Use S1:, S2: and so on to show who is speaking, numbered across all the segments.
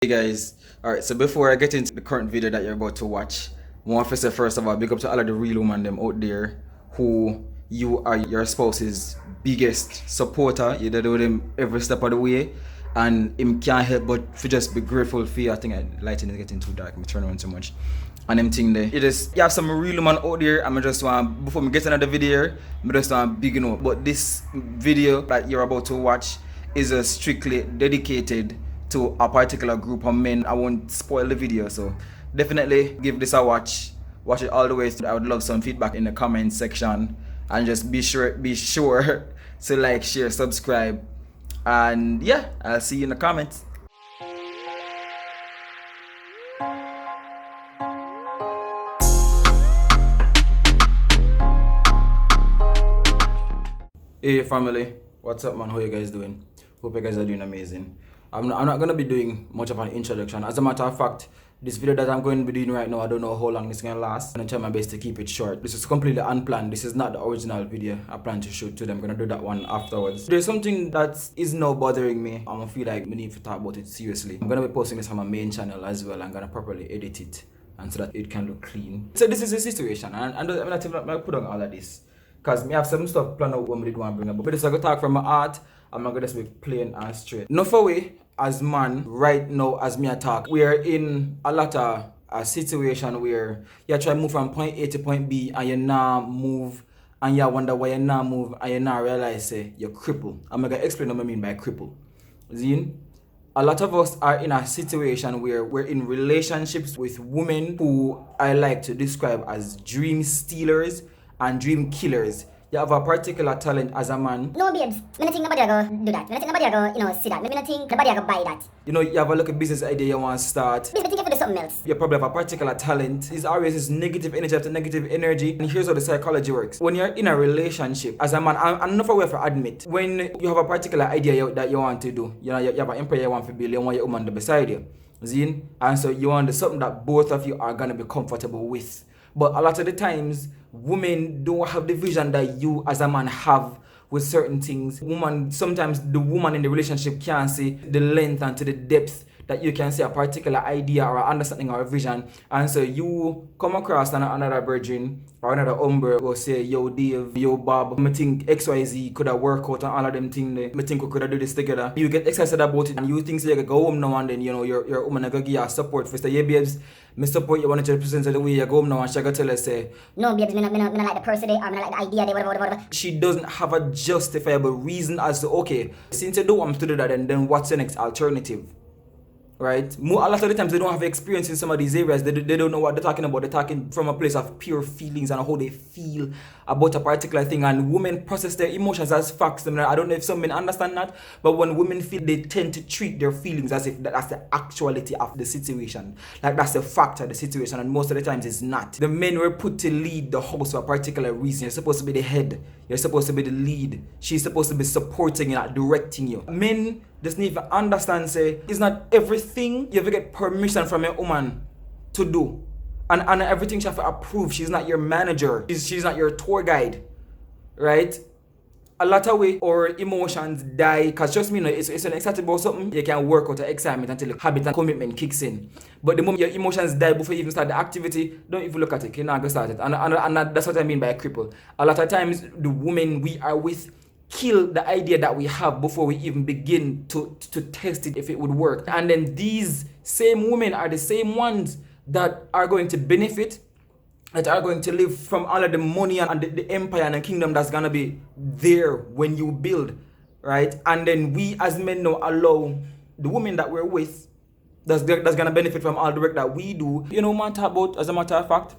S1: Hey guys, alright, so before I get into the current video that you're about to watch, I want to say first of all, big up to all of the real women them out there who you are your spouse's biggest supporter. You do them every step of the way, and him can't help but to just be grateful for you. I think lighting is getting too dark, I'm turning on too much. And them thing there. You have some real women out there, and I just want, before we get another video, I just want big up. But this video that you're about to watch is a strictly dedicated to a particular group of men. I won't spoil the video, so definitely give this a watch. Watch it all the way. I would love some feedback in the comment section, and just be sure to like, share, subscribe, and yeah, I'll see you in the comments. Hey family, what's up man? How you guys doing? Hope you guys are doing amazing. I'm not gonna be doing much of an introduction. As a matter of fact, this video that I'm going to be doing right now, I don't know how long it's gonna last. I'm gonna try my best to keep it short. This is completely unplanned. This is not the original video I plan to shoot today. I'm gonna do that one afterwards. There's something that is now bothering me. I'm gonna feel like we need to talk about it seriously. I'm gonna be posting this on my main channel as well. I'm gonna properly edit it and so that it can look clean. So this is the situation, and I'm not gonna put on all of this, because me have some stuff planned out when we did want to bring up. But this I go talk from my heart. I'm not gonna just be plain and straight. No for way, as man, right now as me talk, we are in a lot of a situation where you try to move from point A to point B and you now move, and you wonder why you now move, and you now realize say you're crippled. I'm gonna explain what I mean by cripple. Zine? A lot of us are in a situation where we're in relationships with women who I like to describe as dream stealers and dream killers. You have a particular talent as a man.
S2: No, babes. I don't think nobody go do that. I don't think nobody go, see that. I don't think nobody go buy that.
S1: You know, you have a little business idea you want to start.
S2: Babes, I think you have to do something else.
S1: You probably have a particular talent. It's always this negative energy after negative energy. And here's how the psychology works. When you're in a relationship, as a man, I'm not aware to admit, when you have a particular idea that you want to do, you know, you have an empire you want to build, you want your woman to beside you. Zine? And so you want to do something that both of you are going to be comfortable with. But a lot of the times, women don't have the vision that you as a man have with certain things. Sometimes the woman in the relationship can't see the length and to the depth that you can see a particular idea or understanding or a vision. And so you come across another virgin or another umber or say, yo Dave, yo Bob, I think XYZ could have worked out and all of them things. I think we could have do this together. You get excited about it and you think so you can go home now and then, you know, your woman going to give you support. For say, yeah babes, I support you 100% of the way you go home now, and she going to tell us say,
S2: no babes, I not like the person they or I not like the idea they whatever.
S1: She doesn't have a justifiable reason as to, okay, since you don't want to do that, and then what's the next alternative? Right? A lot of the times they don't have experience in some of these areas. They don't know what they're talking about. They're talking from a place of pure feelings and how they feel about a particular thing. And women process their emotions as facts. I don't know if some men understand that, but when women feel, they tend to treat their feelings as if that's the actuality of the situation. Like that's the fact of the situation, and most of the times it's not. The men were put to lead the house for a particular reason. You're supposed to be the head. You're supposed to be the lead. She's supposed to be supporting you, not directing you. Men just need to understand, say, it's not everything you ever get permission from a woman to do. And everything she have to approve. She's not your manager. She's not your tour guide. Right? A lot of way our emotions die, because just me, you know, it's an excited about something, you can work out the excitement until the habit and commitment kicks in. But the moment your emotions die before you even start the activity, don't even look at it. You're not gonna start it. And that's what I mean by a cripple. A lot of times the women we are with kill the idea that we have before we even begin to test it if it would work. And then these same women are the same ones that are going to benefit, that are going to live from all of the money and the empire and the kingdom that's gonna be there when you build, right? And then we as men now allow the women that we're with that's gonna benefit from all the work that we do. You know, man, talk about, as a matter of fact,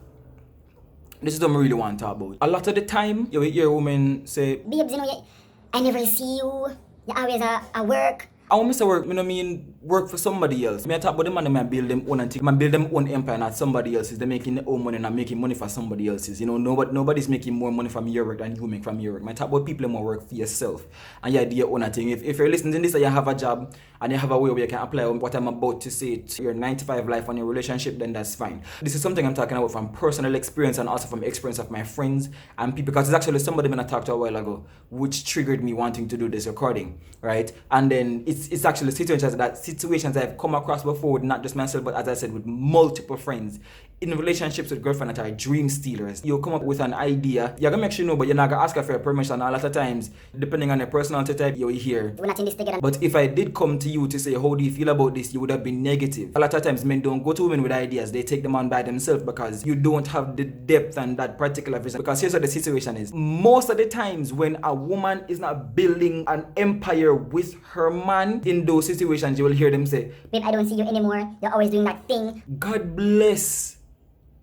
S1: this is what I really want to talk about. A lot of the time, you hear women say,
S2: babes, you know, I never see you. You always at work.
S1: I want to work, you know, mean work for somebody else. I talk about them and I build them own and think. I build them own empire, not somebody else's. They're making their own money and not making money for somebody else's. You know, nobody's making more money from your work than you make from your work. I talk about people who work for yourself and you do your own thing. If you're listening to this and you have a job and you have a way where you can apply what I'm about to say to your 9-to-5 life and your relationship, then that's fine. This is something I'm talking about from personal experience and also from experience of my friends and people, because it's actually somebody when I talked to a while ago which triggered me wanting to do this recording, right? And then it's it's actually situations I've come across before, not just myself, but as I said, with multiple friends in relationships with girlfriends that are dream stealers. You'll come up with an idea, you're gonna make sure you know, but you're not gonna ask her for permission. A lot of times, depending on your personality type, you'll hear,
S2: we're not in this together.
S1: but if I did come to you to say, how do you feel about this, you would have been negative. A lot of times men don't go to women with ideas, they take them on by themselves because you don't have the depth and that particular vision. Because here's what the situation is. Most of the times when a woman is not building an empire with her man, in those situations you will hear them say,
S2: Babe, I don't see you anymore. You're always doing that thing.
S1: God bless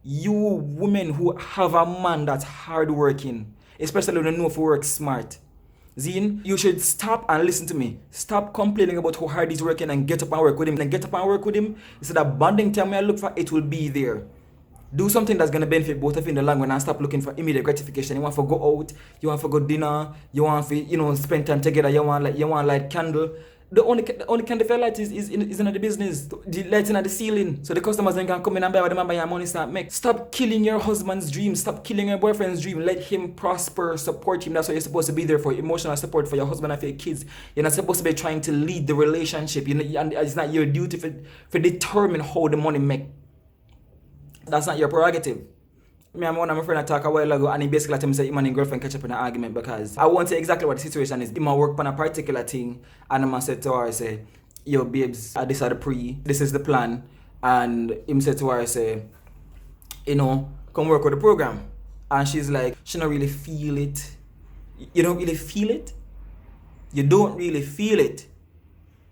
S1: you women who have a man that's hardworking, especially when you know if you work smart. Zine, you should stop and listen to me. Stop complaining about how hard he's working and get up and work with him. And get up and work with him. Instead of bonding time I look for, it will be there. Do something that's going to benefit both of you in the long run and stop looking for immediate gratification. You want to go out, you want to go dinner, you want to, spend time together, you want light candle. The only kind of light is in the business. The lighting at the ceiling. So the customers then can come in and buy what they buy and money start make. Stop killing your husband's dream. Stop killing your boyfriend's dream. Let him prosper, support him. That's what you're supposed to be there for. Emotional support for your husband and for your kids. You're not supposed to be trying to lead the relationship. And it's not your duty for determine how the money make. That's not your prerogative. Me and one of my friends talk a while ago and he basically told me say him and his girlfriend catch up in an argument because I won't say exactly what the situation is. He might work on a particular thing and I said to her, say, yo babes, this are the this is the plan. And him said to her, say, come work with the program. And she's like, she don't really feel it. You don't really feel it? You don't really feel it.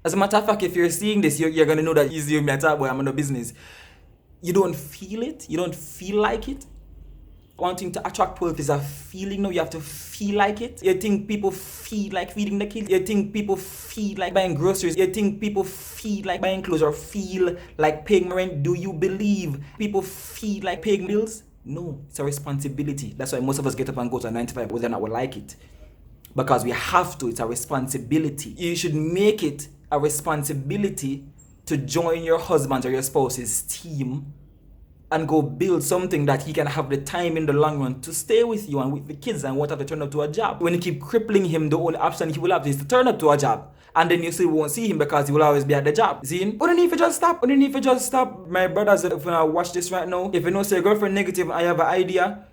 S1: As a matter of fact, if you're seeing this, you're gonna know that he's you me talk boy, I'm in the business. You don't feel it? You don't feel like it? Wanting to attract wealth is a feeling. No, you have to feel like it. You think people feel like feeding the kids? You think people feel like buying groceries? You think people feel like buying clothes or feel like paying rent? Do you believe people feel like paying bills? No, it's a responsibility. That's why most of us get up and go to a 9 to 5 whether or not we like it. Because we have to. It's a responsibility. You should make it a responsibility to join your husband's or your spouse's team and go build something that he can have the time in the long run to stay with you and with the kids and won't have to turn up to a job. When you keep crippling him, the only option he will have is to turn up to a job. And then you still won't see him because he will always be at the job. See? But then if you just stop. My brothers, if I watch this right now, if you know say girlfriend negative, I have an idea.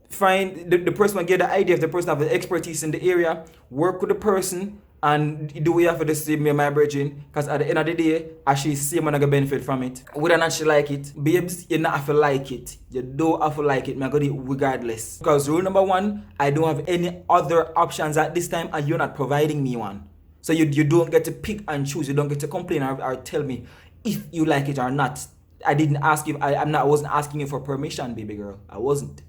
S1: Find the person will get the idea if the person have the expertise in the area, work with the person and do we have to see me and my brethren because at the end of the day I should see I'm gonna benefit from it. Whether or not she like it, babes, you not have to like it. You don't have to like it, I'm gonna do it regardless. Because rule number 1, I don't have any other options at this time and you're not providing me one. So you don't get to pick and choose, you don't get to complain or tell me if you like it or not. I didn't ask you, I wasn't asking you for permission, baby girl. I wasn't.